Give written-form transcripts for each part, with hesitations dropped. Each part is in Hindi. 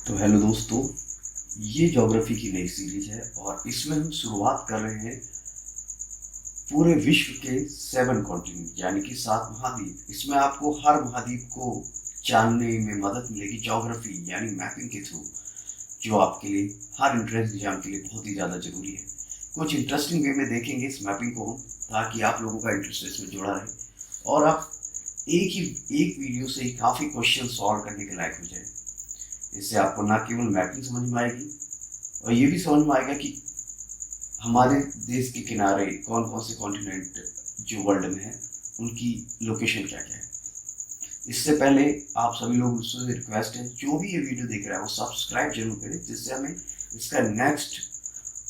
तो हेलो दोस्तों, ये ज्योग्राफी की नई सीरीज है और इसमें हम शुरुआत कर रहे हैं पूरे विश्व के 7 कॉन्टिनेंट यानी कि 7 महाद्वीप। इसमें आपको हर महाद्वीप को जानने में मदद मिलेगी ज्योग्राफी यानी मैपिंग के थ्रू, जो आपके लिए हर एंट्रेंस एग्जाम के लिए बहुत ही ज़्यादा जरूरी है। कुछ इंटरेस्टिंग वे में देखेंगे इस मैपिंग को हम, ताकि आप लोगों का इंटरेस्ट इसमें जुड़ा रहे और आप एक वीडियो से ही काफ़ी क्वेश्चन सॉल्व करने के लायक हो जाए। इससे आपको ना केवल मैपिंग समझ में आएगी और ये भी समझ में आएगा कि हमारे देश के किनारे कौन कौन से कॉन्टिनेंट जो वर्ल्ड में है उनकी लोकेशन क्या क्या है। इससे पहले आप सभी लोगों से रिक्वेस्ट है, जो भी ये वीडियो देख रहा है वो सब्सक्राइब जरूर करें, जिससे हमें इसका नेक्स्ट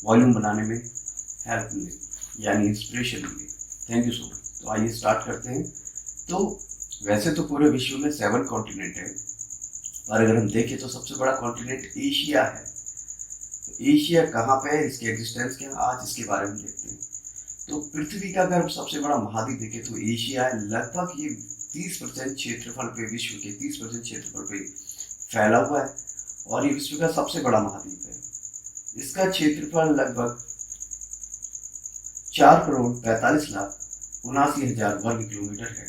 वॉल्यूम बनाने में हेल्प मिले यानी इंस्पिरेशन मिले। Thank you so much. तो आइए स्टार्ट करते हैं। तो वैसे तो पूरे विश्व में 7 कॉन्टिनेंट है, और अगर हम देखें तो सबसे बड़ा कॉन्टिनेंट एशिया है। तो एशिया कहाँ पे है, इसके एग्जिस्टेंस क्या है, आज इसके बारे में देखते हैं। तो पृथ्वी का अगर हम सबसे बड़ा महाद्वीप देखें तो एशिया है। लगभग ये 30% क्षेत्रफल पे, विश्व के 30% क्षेत्रफल पे फैला हुआ है और ये विश्व का सबसे बड़ा महाद्वीप है। इसका क्षेत्रफल लगभग 4,45,79,000 वर्ग किलोमीटर है।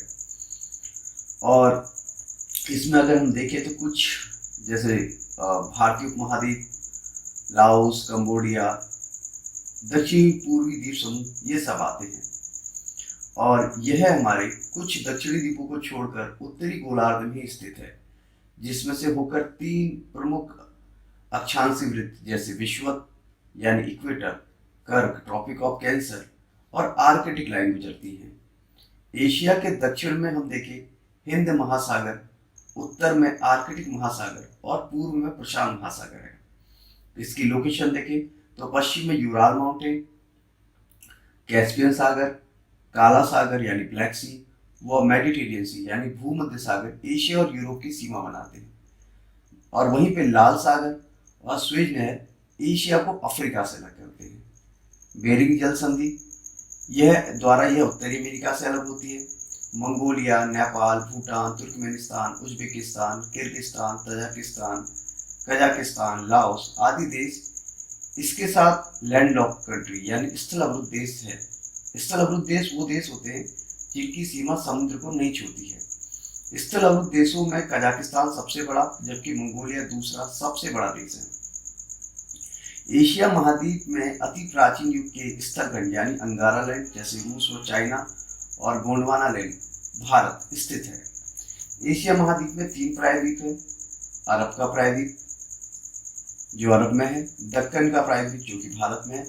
और इसमें अगर हम देखें तो कुछ जैसे भारतीय उपमहाद्वीप, लाओस, कंबोडिया, दक्षिणी पूर्वी द्वीप समूह, ये सब आते हैं। और यह हमारे कुछ दक्षिणी द्वीपों को छोड़कर उत्तरी गोलार्ध में स्थित है, जिसमें से होकर 3 प्रमुख अक्षांशीय वृत्त जैसे विषुवत यानी इक्वेटर, कर्क ट्रॉपिक ऑफ कैंसर और आर्कटिक लाइन गुजरती हैं। एशिया के दक्षिण में हम देखें हिंद महासागर, उत्तर में आर्कटिक महासागर और पूर्व में प्रशांत महासागर है। इसकी लोकेशन देखें तो पश्चिम में यूराल माउंटेन, कैस्पियन सागर, काला सागर यानी ब्लैक सी व मेडिटेरियन सी यानी भूमध्य सागर एशिया और यूरोप की सीमा बनाते हैं। और वहीं पे लाल सागर और स्वेज नहर एशिया को अफ्रीका से अलग करते हैं। बेरिंग जल संधि यह उत्तरी अमेरिका से अलग होती है। Mongolia, Nepal, Bhutan, Turkmenistan, Uzbekistan, Kyrgyzstan, Tajikistan, Kazakhstan, Laos आदि देश इसके साथ लैंडलॉक कंट्री यानी स्थल अवरुद्ध देश है। स्थल अवरुद्ध देश वो देश होते हैं जिनकी सीमा समुद्र को नहीं छूती है। स्थल अवरुद्ध देशों में कजाकिस्तान सबसे बड़ा, जबकि मंगोलिया दूसरा सबसे बड़ा देश है। एशिया महाद्वीप में अति प्राचीन युग के स्थलखंड यानी अंगारा लैंड जैसे रूस और चाइना और गोंडवाना लैंड भारत स्थित है। एशिया महाद्वीप में 3 प्रायद्वीप है। अरब का प्रायद्वीप जो अरब में है, दक्कन का प्रायद्वीप जो कि भारत में है,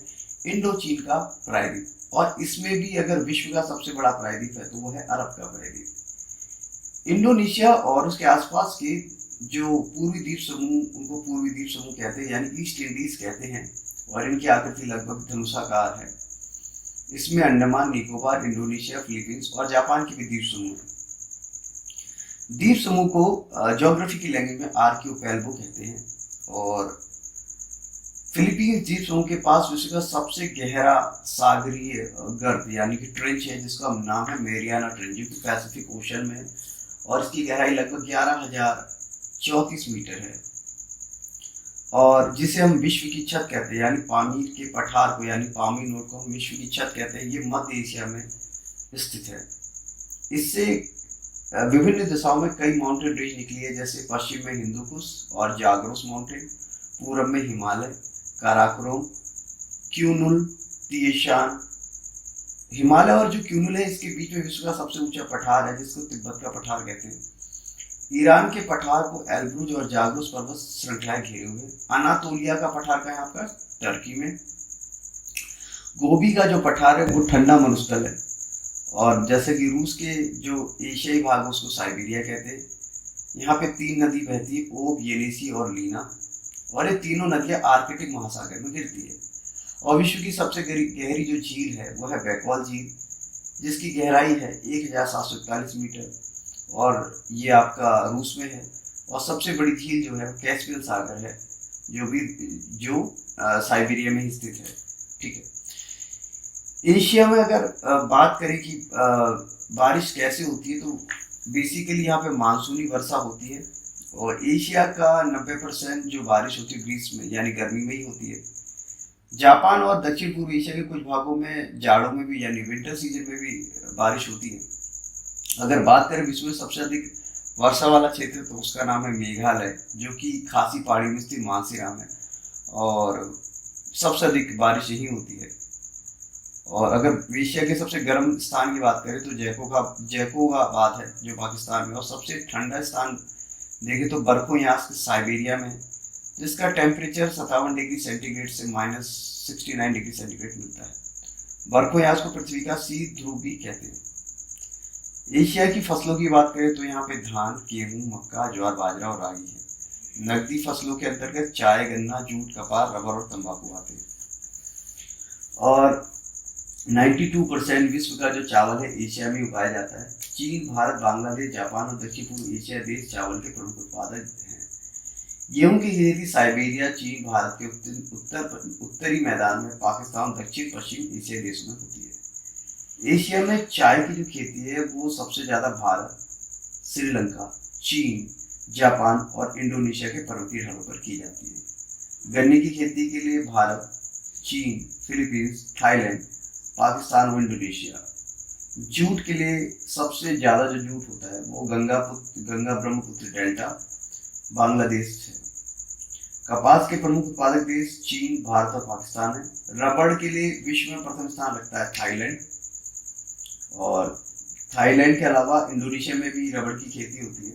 इंडो चीन का प्रायद्वीप, और इसमें भी अगर विश्व का सबसे बड़ा प्रायद्वीप है तो वो है अरब का प्रायद्वीप। इंडोनेशिया और उसके आसपास के जो पूर्वी द्वीप समूह, उनको पूर्वी द्वीप समूह कहते हैं यानी ईस्ट इंडीज कहते हैं, और इनकी आकृति लगभग धनुषाकार है। इसमें अंडमान निकोबार, इंडोनेशिया, फिलीपींस और जापान के भी द्वीप समूह है। द्वीप समूह को ज्योग्राफी की लैंग्वेज में आर्कियोपेलगो कहते हैं। और फिलीपींस द्वीप समूह के पास विश्व का सबसे गहरा सागरीय गर्त यानी कि ट्रेंच है, जिसका नाम है मेरियाना ट्रेंच, जो कि पैसिफिक ओशन में है और इसकी गहराई लगभग 11,034 मीटर है। और जिसे हम विश्व की छत कहते हैं यानी पामीर के पठार को यानी पामीर नोड को हम विश्व की छत कहते हैं। ये मध्य एशिया में स्थित है। इससे विभिन्न दिशाओं में कई माउंटेन रेंज निकली है, जैसे पश्चिम में हिंदुकुश और जाग्रोस माउंटेन, पूर्व में हिमालय, काराकोरम, क्यूनुल, तिएशान। हिमालय और जो क्यूनुल है इसके बीच में विश्व का सबसे ऊंचा पठार है, जिसको तिब्बत का पठार कहते हैं। ईरान के पठार को एल्ब्रुज और जाग्रोस पर्वत श्रृंखलाएं घेरे हुए हैं। अनातोलिया का पठार का है आपका टर्की में। गोबी का जो पठार है वो ठंडा मरुस्थल है, और जैसे कि रूस के जो एशियाई भाग है उसको साइबेरिया कहते हैं। यहाँ पे 3 नदी बहती है, ओब, येनिसी और लीना, और ये तीनों नदियां आर्कटिक महासागर में गिरती है। और विश्व की सबसे गहरी जो झील है वो है बैकवाल झील, जिसकी गहराई है 1,741 मीटर, और ये आपका रूस में है। और सबसे बड़ी झील जो है कैस्पियन सागर है, जो साइबेरिया में ही स्थित है। ठीक है। एशिया में अगर बात करें कि बारिश कैसे होती है, तो बेसिकली यहाँ पे मानसूनी वर्षा होती है और एशिया का 90% जो बारिश होती है ग्रीष्म में यानी गर्मी में ही होती है। जापान और दक्षिण पूर्व एशिया के कुछ भागों में जाड़ों में भी यानी विंटर सीजन में भी बारिश होती है। अगर बात करें विश्व में सबसे अधिक वर्षा वाला क्षेत्र तो उसका नाम है मेघालय, जो कि खासी पहाड़ी में स्थित मानसीराम है, और सबसे अधिक बारिश यही होती है। और अगर एशिया के सबसे गर्म स्थान की बात करें तो जैकोबाबाद है जो पाकिस्तान में, और सबसे ठंडा स्थान देखें तो बर्फोयास साइबेरिया में, जिसका टेम्परेचर 57 डिग्री सेंटीग्रेड से -69 डिग्री सेंटीग्रेड मिलता है। बर्फोयास को पृथ्वी का शीत ध्रुव भी कहते हैं। एशिया की फसलों की बात करें तो यहाँ पे धान, गेहूं, मक्का, ज्वार, बाजरा और रागी है। नकदी फसलों के अंतर्गत चाय, गन्ना, जूट, कपास, रबर और तंबाकू आते हैं। और 92% विश्व का जो चावल है एशिया में उगाया जाता है। चीन, भारत, बांग्लादेश, जापान और दक्षिण पूर्व एशिया देश चावल के प्रमुख उत्पादक हैं। गेहूं की खेती साइबेरिया, चीन, भारत के उत्तरी मैदान में, पाकिस्तान, दक्षिण पश्चिम एशियाई देशों में होती है। एशिया में चाय की जो खेती है वो सबसे ज्यादा भारत, श्रीलंका, चीन, जापान और इंडोनेशिया के पर्वतीय ढालों पर की जाती है। गन्ने की खेती के लिए भारत, चीन, फिलीपींस, थाईलैंड, पाकिस्तान और इंडोनेशिया। जूट के लिए सबसे ज्यादा जो जूट होता है वो गंगा ब्रह्मपुत्र डेल्टा, बांग्लादेश है। कपास के प्रमुख उत्पादक देश चीन, भारत और पाकिस्तान है। रबड़ के लिए विश्व में प्रथम स्थान रखता है थाईलैंड, और थाईलैंड के अलावा इंडोनेशिया में भी रबड़ की खेती होती है,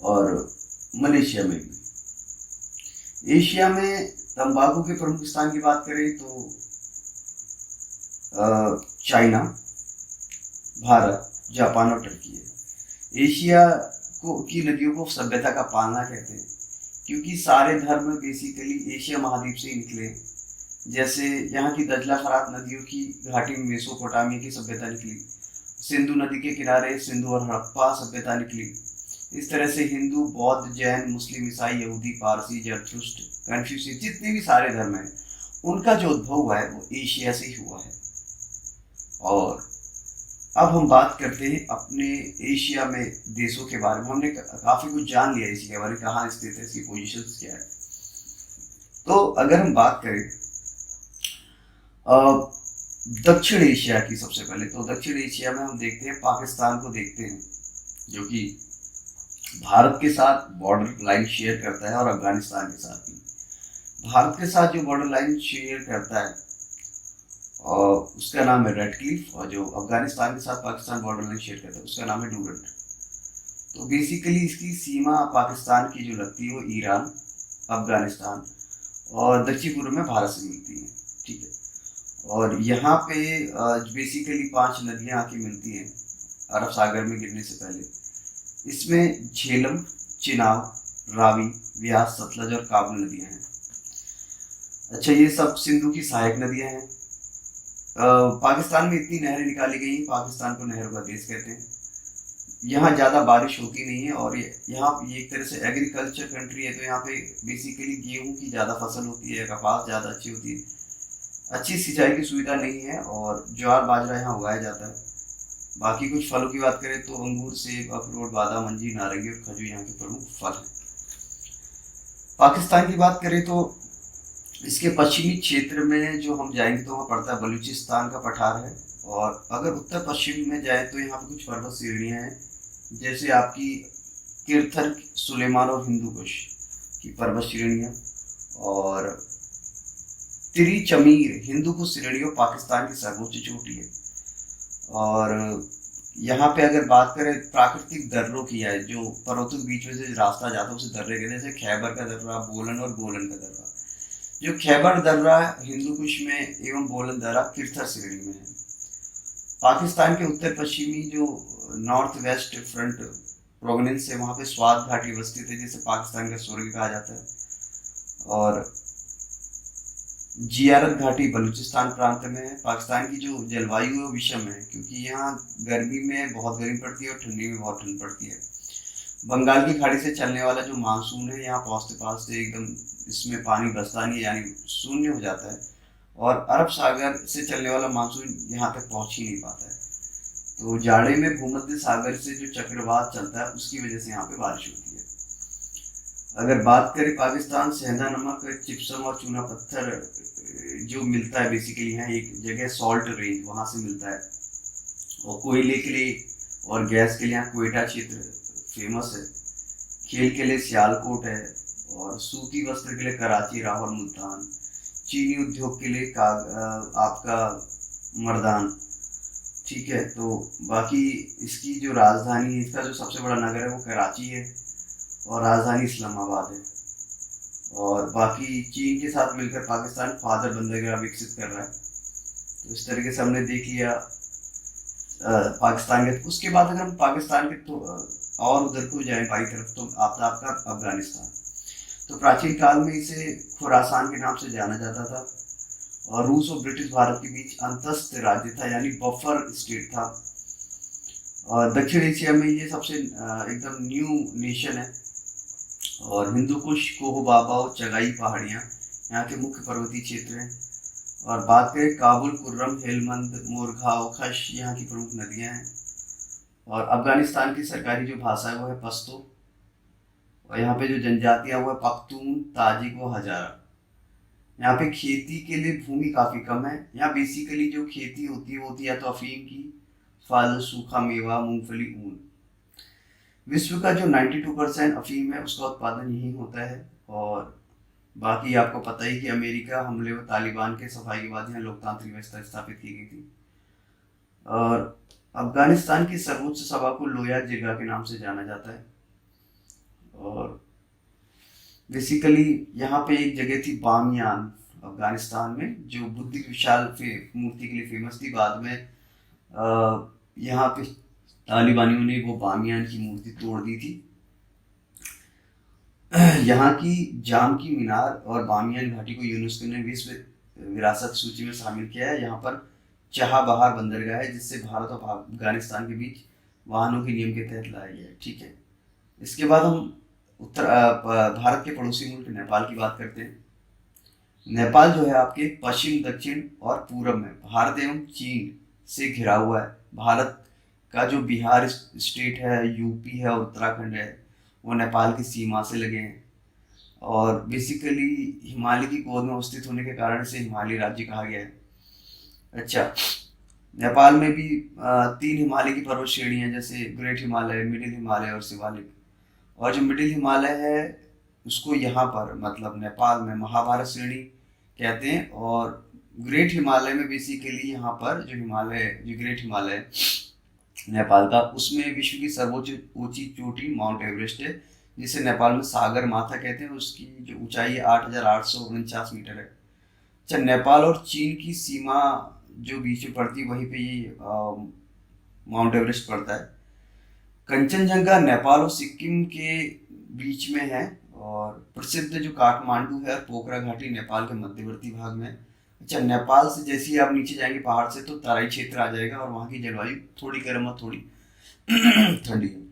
और मलेशिया में भी। एशिया में तंबाकू के प्रमुख स्थान की बात करें तो चाइना, भारत, जापान और टर्की है। एशिया की नदियों को सभ्यता का पालना कहते हैं, क्योंकि सारे धर्म बेसिकली एशिया महाद्वीप से ही निकले। जैसे यहाँ की दजला फरात नदियों की घाटी में मेसोपोटामिया की सभ्यता निकली, सिंधु नदी के किनारे सिंधु और हड़प्पा सभ्यता निकली। इस तरह से हिंदू, बौद्ध, जैन, मुस्लिम, ईसाई, यहूदी, पारसी, जरथुस्ट, कन्फ्यूशियस, जितने भी सारे धर्म हैं उनका जो उद्भव हुआ है वो एशिया से ही हुआ है। और अब हम बात करते हैं अपने एशिया में देशों के बारे में। हमने काफी कुछ जान लिया एशिया के बारे में, कहाँ स्थित है, इसकी पोजीशन क्या है। तो अगर हम बात करें दक्षिण एशिया की, सबसे पहले तो दक्षिण एशिया में हम देखते हैं पाकिस्तान को देखते हैं, जो कि भारत के साथ बॉर्डर लाइन शेयर करता है और अफगानिस्तान के साथ भी। भारत के साथ जो बॉर्डर लाइन शेयर करता है और उसका नाम है रेड क्लिफ, और जो अफगानिस्तान के साथ पाकिस्तान बॉर्डर लाइन शेयर करता है उसका नाम है डूरंड। तो बेसिकली इसकी सीमा पाकिस्तान की जो लगती है वो ईरान, अफगानिस्तान और दक्षिण पूर्व में भारत से मिलती है, ठीक है। और यहाँ पे बेसिकली 5 नदियाँ आके मिलती हैं अरब सागर में गिरने से पहले। इसमें झेलम, चिनाब, रावी, व्यास, सतलज और काबुल नदियाँ हैं। अच्छा, ये सब सिंधु की सहायक नदियाँ हैं। पाकिस्तान में इतनी नहरें निकाली गई, पाकिस्तान को नहरों का देश कहते हैं। यहाँ ज़्यादा बारिश होती नहीं है, और यहाँ ये एक तरह से एग्रीकल्चर कंट्री है, तो यहाँ पे बेसिकली गेहूं की ज़्यादा फसल होती है, कपास ज़्यादा अच्छी होती है। अच्छी सिंचाई की सुविधा नहीं है, और ज्वार बाजरा यहाँ उगाया जाता है। बाकी कुछ फलों की बात करें तो अंगूर, सेब, अखरोट, बादाम, अंजीर, नारंगी और खजूर यहाँ के प्रमुख फल हैं। पाकिस्तान की बात करें तो इसके पश्चिमी क्षेत्र में जो हम जाएंगे तो वहाँ पड़ता है बलूचिस्तान का पठार है। और अगर उत्तर पश्चिम में जाए तो यहाँ पे कुछ पर्वत श्रेणियाँ हैं, जैसे आपकी किरथर, सुलेमान और हिंदू कुश की पर्वत श्रेणियाँ, और तिरिचमीर हिंदू कुश श्रेणियों पाकिस्तान की सर्वोच्च चोटी है। और यहाँ पे अगर बात करें प्राकृतिक दर्रों की है, जो पर्वतों के बीच में से रास्ता जाता है उसे दर्रे कहते हैं, जैसे खैबर का दर्रा, बोलन और गोलन का दर्रा। जो खैबर दर्रा हिंदू कुश में एवं बोलन दर्रा किरथर श्रेणी में है। पाकिस्तान के उत्तर पश्चिमी जो नॉर्थ वेस्ट फ्रंट प्रोविंस है वहाँ पे स्वात घाटी अवस्थित है, जिसे पाकिस्तान का स्वर्ग कहा जाता है। और जियारत घाटी बलूचिस्तान प्रांत में है। पाकिस्तान की जो जलवायु है वो विषम है, क्योंकि यहाँ गर्मी में बहुत गर्मी पड़ती है और ठंडी में बहुत ठंड पड़ती है। बंगाल की खाड़ी से चलने वाला जो मानसून है यहाँ पहुँचते पहुँचते एकदम इसमें पानी बरसता नहीं है, यानी शून्य हो जाता है। और अरब सागर से चलने वाला मानसून यहाँ तक पहुँच ही नहीं पाता है। तो जाड़े में भूमध्य सागर से जो चक्रवात चलता है उसकी वजह से यहाँ पे बारिश होती है। अगर बात करें पाकिस्तान, सेंधा नमक, जिप्सम और चूना पत्थर जो मिलता है बेसिकली यहाँ एक जगह सॉल्ट रेंज, वहाँ से मिलता है। और कोयले के लिए और गैस के लिए यहाँ कोयटा क्षेत्र फेमस है। खेल के लिए सियालकोट है, और सूती वस्त्र के लिए कराची, रावल, मुल्तान। चीनी उद्योग के लिए आपका मर्दान। ठीक है, तो बाकी इसकी जो राजधानी है, इसका जो सबसे बड़ा नगर है वो कराची है, और राजधानी इस्लामाबाद है। और बाकी चीन के साथ मिलकर पाकिस्तान फादर बंदरगाह विकसित कर रहा है। तो इस तरीके से हमने देख लिया पाकिस्तान के। उसके बाद अगर हम पाकिस्तान के तो और उधर को जाए बाई तरफ, तो आपका अफगानिस्तान। तो प्राचीन काल में इसे खुरासान के नाम से जाना जाता था, और रूस और ब्रिटिश भारत के बीच अंतस्थ राज्य था, यानी बफर स्टेट था। और दक्षिण एशिया में ये सबसे एकदम न्यू नेशन है। और हिंदू कुश, कोह बाबा और चगाई पहाड़ियाँ यहाँ के मुख्य पर्वतीय क्षेत्र हैं। और बात करें काबुल, कुर्रम, हेलमंद, मोरगांव, खश यहाँ की प्रमुख नदियाँ हैं। और अफगानिस्तान की सरकारी जो भाषा है वो है पश्तो, और यहाँ पे जो जनजातियाँ वो है पख्तून, ताजिक व हजारा। यहाँ पे खेती के लिए भूमि काफ़ी कम है। यहाँ बेसिकली जो खेती होती है वो होती है या तो अफीम की, फल, सूखा मेवा, मूंगफली, ऊन। विश्व का जो 92% अफीम है उसका उत्पादन यही होता है। और बाकी आपको पता ही कि अमेरिका हमले व तालिबान के सफाई के बाद यहाँ लोकतांत्रिक व्यवस्था स्थापित की गई थी। और अफगानिस्तान की सर्वोच्च सभा को लोया जिरगा के नाम से जाना जाता है। और बेसिकली यहाँ पे एक जगह थी बामियान अफगानिस्तान में, जो बुद्ध की विशाल मूर्ति के लिए फेमस थी। बाद में यहाँ पे तालिबानियों ने वो बामियान की मूर्ति तोड़ दी थी। यहाँ की जाम की मीनार और बामियान घाटी को यूनेस्को ने विश्व विरासत सूची में शामिल किया है। यहाँ पर चहाबहार बंदरगाह है, जिससे भारत और अफगानिस्तान के बीच वाहनों के नियम के तहत लाया गया है। ठीक है, इसके बाद हम भारत के पड़ोसी मुल्क नेपाल की बात करते हैं। नेपाल जो है आपके पश्चिम, दक्षिण और पूरब में भारत एवं चीन से घिरा हुआ है। भारत का जो बिहार स्टेट है, यूपी है और उत्तराखंड है, वो नेपाल की सीमा से लगे हैं। और बेसिकली हिमालय की गोद में अवस्थित होने के कारण से हिमालय राज्य कहा गया है। अच्छा, नेपाल में भी 3 हिमालय की पर्वत श्रेणी है, जैसे ग्रेट हिमालय, मिडिल हिमालय और शिवालिक। और जो मिडिल हिमालय है उसको यहाँ पर मतलब नेपाल में महाभारत श्रेणी कहते हैं। और ग्रेट हिमालय में बेसिकली यहाँ पर जो ग्रेट हिमालय नेपाल का, उसमें विश्व की सर्वोच्च ऊंची चोटी माउंट एवरेस्ट है, जिसे नेपाल में सागर माथा कहते हैं। उसकी जो ऊंचाई है 8,849 मीटर है। अच्छा, नेपाल और चीन की सीमा जो बीच में पड़ती है वहीं पे ये माउंट एवरेस्ट पड़ता है। कंचनजंगा नेपाल और सिक्किम के बीच में है। और प्रसिद्ध जो काठमांडू है और पोखरा घाटी नेपाल के मध्यवर्ती भाग में। अच्छा, नेपाल से जैसे ही आप नीचे जाएंगे पहाड़ से, तो तराई क्षेत्र आ जाएगा, और वहाँ की जलवायु थोड़ी गर्म और थोड़ी ठंडी है।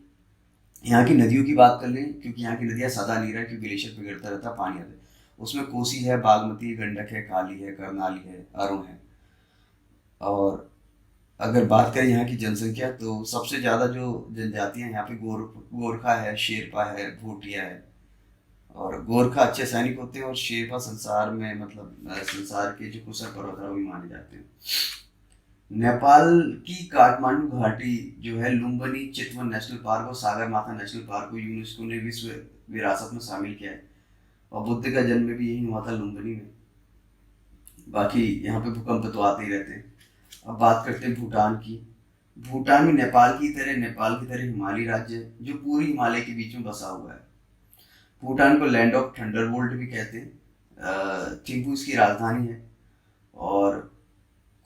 यहाँ की नदियों की बात कर लें, क्योंकि यहाँ की नदियाँ सदा नीरा है, क्योंकि ग्लेशियर पिघलता रहता है, पानी आता है। उसमें कोसी है, बागमती, गंडक है, काली है, कर्नाली है, अरुण है। और अगर बात करें यहाँ की जनसंख्या, तो सबसे ज़्यादा जो जनजातियाँ यहाँ पे गोरखा है, शेरपा है, भूटिया है। और गोरखा अच्छे सैनिक होते हैं, और शेरपा संसार में मतलब संसार के जो कुशल पर्वतारोही माने जाते हैं। नेपाल की काठमांडू घाटी जो है लुम्बिनी चितवन नेशनल पार्क और सागरमाथा नेशनल पार्क को यूनेस्को ने विश्व विरासत में शामिल किया है। और बुद्ध का जन्म भी यही हुआ था, लुम्बिनी में। बाकी यहाँ पे भूकंप तो आते ही रहते हैं। अब बात करते हैं भूटान की। भूटान भी नेपाल की तरह हिमालयी राज्य है, जो पूरी हिमालय के बीच में बसा हुआ है। भूटान को लैंड ऑफ थंडरबोल्ट भी कहते हैं। थिम्पू इसकी राजधानी है। और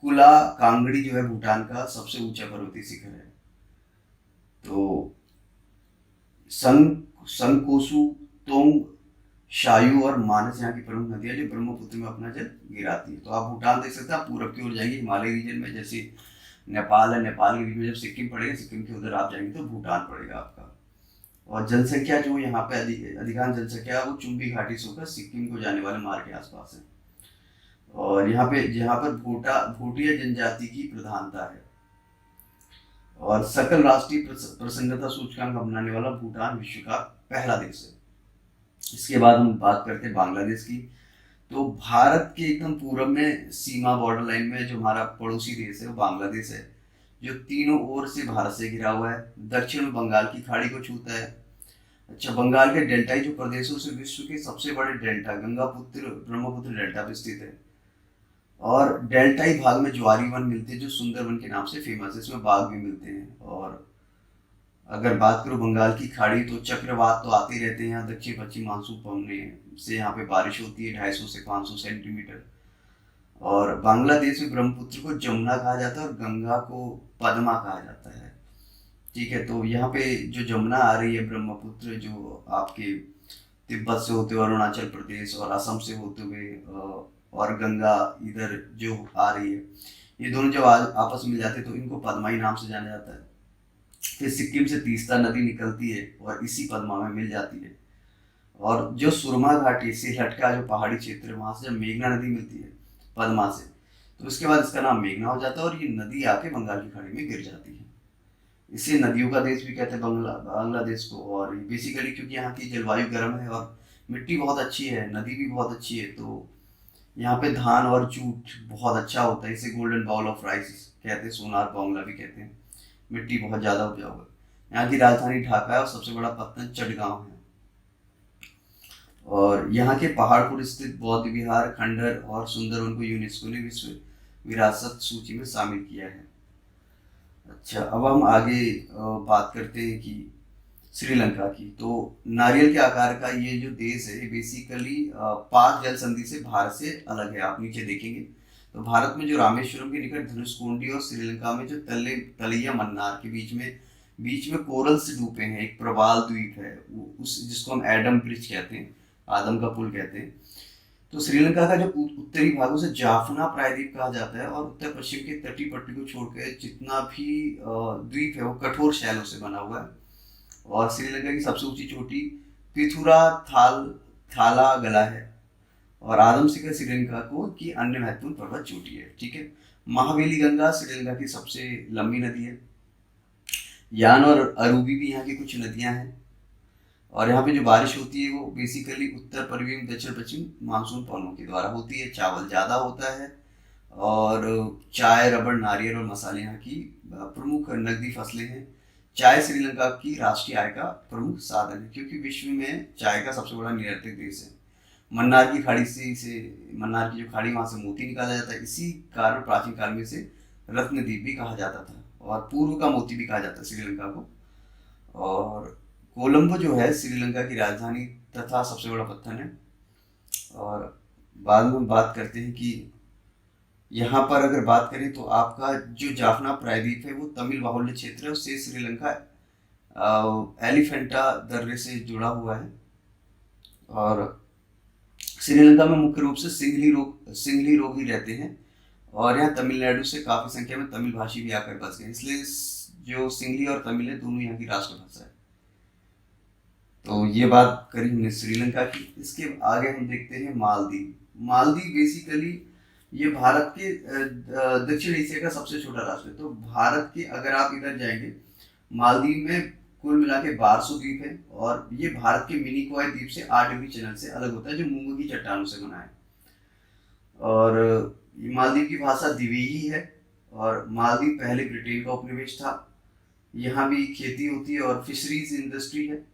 कुला कांगड़ी जो है भूटान का सबसे ऊंचा पर्वतीय शिखर है। तो संगकोसु, तोंग, शायू और मानस यहाँ की प्रमुख नदियाँ जो ब्रह्मपुत्र में अपना जल गिराती है। तो आप भूटान देख सकते हैं। आप पूरब की ओर जाएंगे हिमालय रीजन में, जैसे नेपाल है, नेपाल के बीच में जब सिक्किम पड़ेगा, सिक्किम के उधर आप जाएंगे तो भूटान पड़ेगा आपका। और जनसंख्या जो यहाँ पे अधिकांश जनसंख्या वो चुम्बी घाटी से होकर सिक्किम को जाने वाले मार्ग के आसपास है। और यहाँ पर भूटिया जनजाति की प्रधानता है। और सकल राष्ट्रीय प्रसन्नता सूचकांक अपनाने वाला भूटान विश्व का पहला देश है। इसके बाद हम बात करते हैं बांग्लादेश की। तो भारत के एकदम पूर्व में सीमा बॉर्डर लाइन में जो हमारा पड़ोसी देश है वो बांग्लादेश है, जो तीनों ओर से भारत से घिरा हुआ है। दक्षिण में बंगाल की खाड़ी को छूता है। अच्छा, बंगाल के डेल्टाई जो प्रदेशों से विश्व के सबसे बड़े डेल्टा गंगापुत्र ब्रह्मपुत्र डेल्टा पे स्थित है। और डेल्टाई भाग में ज्वारी वन मिलते हैं जो सुंदरवन के नाम से फेमस है, इसमें बाघ भी मिलते हैं। और अगर बात करूँ बंगाल की खाड़ी, तो चक्रवात तो आते रहते हैं यहाँ। दक्षिण पश्चिम मानसून पहुंचने से यहाँ पे बारिश होती है 250 से 500 सेंटीमीटर। और बांग्लादेश में ब्रह्मपुत्र को जमुना कहा जाता है और गंगा को पद्मा कहा जाता है। ठीक है, तो यहाँ पे जो जमुना आ रही है ब्रह्मपुत्र, जो आपके तिब्बत से होते हुए अरुणाचल प्रदेश और असम से होते हुए और गंगा इधर जो आ रही है, ये दोनों जब आपस में मिल जाते हैं तो इनको पद्माई नाम से जाना जाता है। फिर सिक्किम से तीस्ता नदी निकलती है और इसी पद्मा में मिल जाती है। और जो सुरमा घाटी से लटका जो पहाड़ी क्षेत्र है, वहां से जब मेघना नदी मिलती है पद्मा से, तो उसके बाद इसका नाम मेघना हो जाता है और ये नदी आके बंगाल की खाड़ी में गिर जाती है। इसे नदियों का देश भी कहते हैं बांग्लादेश को। और बेसिकली क्योंकि यहाँ की जलवायु गर्म है और मिट्टी बहुत अच्छी है, नदी भी बहुत अच्छी है, तो यहाँ पे धान और जूट बहुत अच्छा होता है। इसे गोल्डन बाउल ऑफ राइस कहते हैं, सोनार बांग्ला भी कहते हैं। मिट्टी बहुत ज़्यादा उपजाऊ है। यहाँ की राजधानी ढाका है और सबसे बड़ा पत्तन चटगांव है। और यहाँ के पहाड़पुर स्थित बौद्ध विहार, खंडर और सुंदरवन को यूनेस्को ने विश्व विरासत सूची में शामिल किया है। अच्छा, अब हम आगे बात करते हैं कि श्रीलंका की। तो नारियल के आकार का ये जो देश है, ये बेसिकली पाक जल संधि से भारत से अलग है। आप नीचे देखेंगे तो भारत में जो रामेश्वरम के निकट धनुषकोडी और श्रीलंका में जो तलैया मन्नार के बीच में कोरल से डूबे हैं, एक प्रवाल द्वीप है उस जिसको हम एडम ब्रिज कहते हैं, आदम का पुल कहते हैं। तो श्रीलंका का जो उत्तरी भाग उसे जाफना प्रायद्वीप कहा जाता है और उत्तर पश्चिम के तटीय पट्टी को छोड़कर जितना भी द्वीप है वो कठोर शैलों से बना हुआ है। और श्रीलंका की सबसे ऊंची चोटी पिथुरा थाला गला है। और आदम शिखर श्रीलंका को की अन्य महत्वपूर्ण पर्वत चोटी है। ठीक है, महावेली गंगा श्रीलंका की सबसे लंबी नदी है। यान और अरूबी भी यहाँ की कुछ नदियां हैं। और यहाँ पे जो बारिश होती है वो बेसिकली उत्तर पूर्वी एवं दक्षिण पश्चिम मानसून पवनों के द्वारा होती है। चावल ज़्यादा होता है और चाय, रबड़, नारियल और मसाले यहाँ की प्रमुख नकदी फसलें हैं। चाय श्रीलंका की राष्ट्रीय आय का प्रमुख साधन है क्योंकि विश्व में चाय का सबसे बड़ा निर्यातक देश है। मन्नार की खाड़ी से मन्नार की जो खाड़ी वहाँ से मोती निकाला जाता है। इसी कारण प्राचीन काल में इसे रत्नद्वीप भी कहा जाता था और पूर्व का मोती भी कहा जाता है श्रीलंका को। और कोलंबो जो है श्रीलंका की राजधानी तथा सबसे बड़ा पत्तन है। और बाद में बात करते हैं कि यहाँ पर अगर बात करें तो आपका जो जाफना प्रायद्वीप है वो तमिल बाहुल्य क्षेत्र है, उससे श्रीलंका एलिफेंटा दर्रे से जुड़ा हुआ है। और श्रीलंका में मुख्य रूप से सिंगली रोग ही रहते हैं और यहाँ तमिलनाडु से काफी संख्या में तमिल भाषी भी आकर बस गए, इसलिए जो सिंगली और तमिल है दोनों यहाँ की राष्ट्रभाषा है। तो ये बात करी हमने श्रीलंका की। इसके आगे हम देखते हैं मालदीव। मालदीव बेसिकली ये भारत के दक्षिण एशिया का सबसे छोटा राष्ट्र है। तो भारत के अगर आप इधर जाएंगे, मालदीव में कुल मिला के 1200 द्वीप है और ये भारत के मिनी कोय द्वीप से 8 डिग्री चैनल से अलग होता है जो मूंगों की चट्टानों से बना है। और मालदीव की भाषा दिवेही है और मालदीव पहले ब्रिटेन का उपनिवेश था। यहाँ भी खेती होती है और फिशरीज इंडस्ट्री है।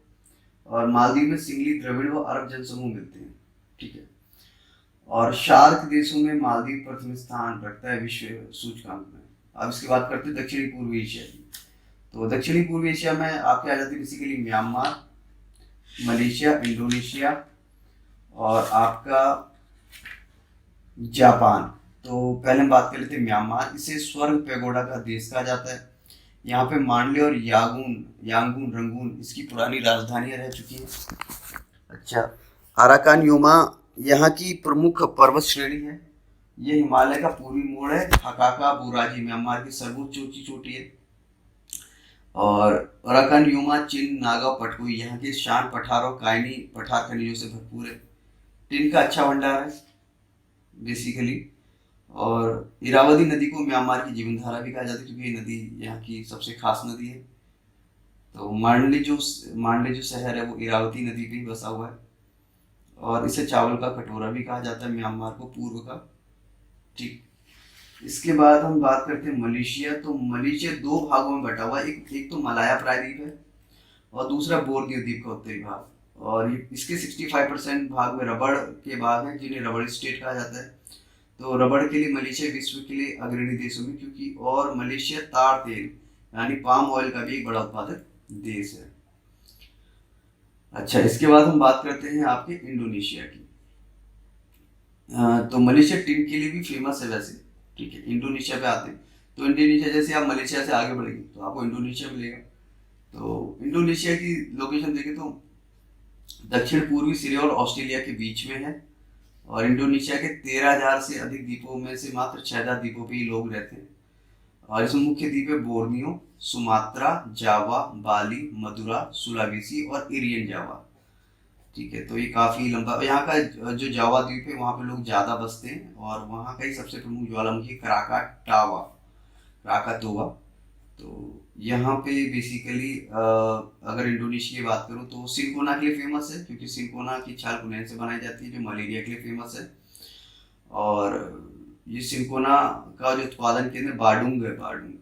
और मालदीव में सिंगली, द्रविड़ व अरब जनसमूह मिलते हैं। ठीक है, और शार्क देशों में मालदीव प्रथम स्थान रखता है विश्व सूचकांक में। अब इसके बात करते हैं दक्षिणी पूर्व एशिया की। तो दक्षिणी पूर्व एशिया में आपके आ जाते हैं बेसिकली म्यांमार, मलेशिया, इंडोनेशिया और आपका जापान। तो पहले हम बात कर लेते हैं म्यांमार। इसे स्वर्ग पैगोडा का देश कहा जाता है। यहाँ पे मांडले और यांगून रंगून इसकी पुरानी राजधानियां रह चुकी हैं। अच्छा, अराकान योमा यहाँ की प्रमुख पर्वत श्रेणी है। ये हिमालय का पूर्वी मोड़ है। हकाका बुराजी म्यांमार की सर्वोच्च ऊंची चोटी है। और अराकान योमा, चिन, नागा, पटकुई यहाँ के शान पठार और कायनी पठार खनिजों से भरपूर है। टिन का अच्छा भंडार है बेसिकली। और इरावदी नदी को म्यांमार की जीवन धारा भी कहा जाता है, क्योंकि ये नदी यहाँ की सबसे खास नदी है। तो मांडले जो शहर है वो इरावती नदी पे ही बसा हुआ है, और इसे चावल का कटोरा भी कहा जाता है म्यांमार को पूर्व का। ठीक। इसके बाद हम बात करते हैं मलेशिया। तो मलेशिया दो भागों में बटा हुआ है, एक तो मलाया प्रायद्वीप है और दूसरा बोर्नियो द्वीप का उत्तरी भाग। और ये इसके 65% भाग में रबड़ के भाग हैं, जिन्हें रबड़ स्टेट कहा जाता है। तो रबड़ के लिए मलेशिया विश्व के लिए अग्रणी देशों में, क्योंकि और मलेशिया ताड़ तेल यानी पाम ऑयल का भी एक बड़ा उत्पादक देश है। अच्छा, इसके बाद हम बात करते हैं आपके इंडोनेशिया की। तो मलेशिया टिन के लिए भी फेमस है वैसे। ठीक है, इंडोनेशिया पे आते हैं। तो इंडोनेशिया, जैसे आप मलेशिया से आगे बढ़ेंगे तो आपको इंडोनेशिया मिलेगा। तो इंडोनेशिया की लोकेशन देखें तो दक्षिण पूर्वी सिरिया और ऑस्ट्रेलिया के बीच में है, और इंडोनेशिया के 13,000 से अधिक द्वीपों में से मात्र 6,000 द्वीपों पे ही लोग रहते हैं। और इसमें मुख्य द्वीप है बोर्नियो, सुमात्रा, जावा, बाली, मदुरा, सुलावेसी और इरियन जावा। ठीक है, तो ये काफ़ी लंबा, यहाँ का जो जावा द्वीप है वहाँ पे लोग ज़्यादा बसते हैं, और वहाँ का ही सबसे प्रमुख ज्वालामुखी क्राकातोवा। तो यहाँ पे बेसिकली अगर इंडोनेशिया की बात करूँ तो सिंकोना के लिए फेमस है, क्योंकि सिंकोना की छाल कुनैन से बनाई जाती है, जो मलेरिया के लिए फेमस है। और ये सिंकोना का जो उत्पादन केंद्र बाडुंग है, बाडुंग।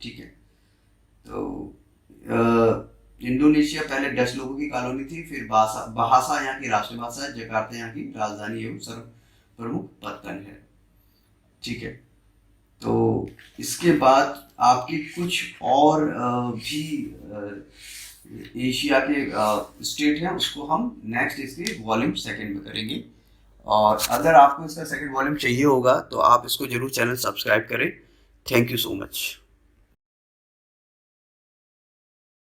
ठीक है। तो इंडोनेशिया पहले डच लोगों की कॉलोनी थी, फिर भाषा यहाँ की राष्ट्रभाषा है, जकार्ता यहाँ की राजधानी एवं सर्व प्रमुख पत्तन है। ठीक है। तो इसके बाद आपकी कुछ और भी एशिया के स्टेट हैं, उसको हम नेक्स्ट इसके वॉल्यूम सेकंड में करेंगे। और अगर आपको इसका सेकंड वॉल्यूम चाहिए होगा तो आप इसको जरूर चैनल सब्सक्राइब करें। Thank you so much.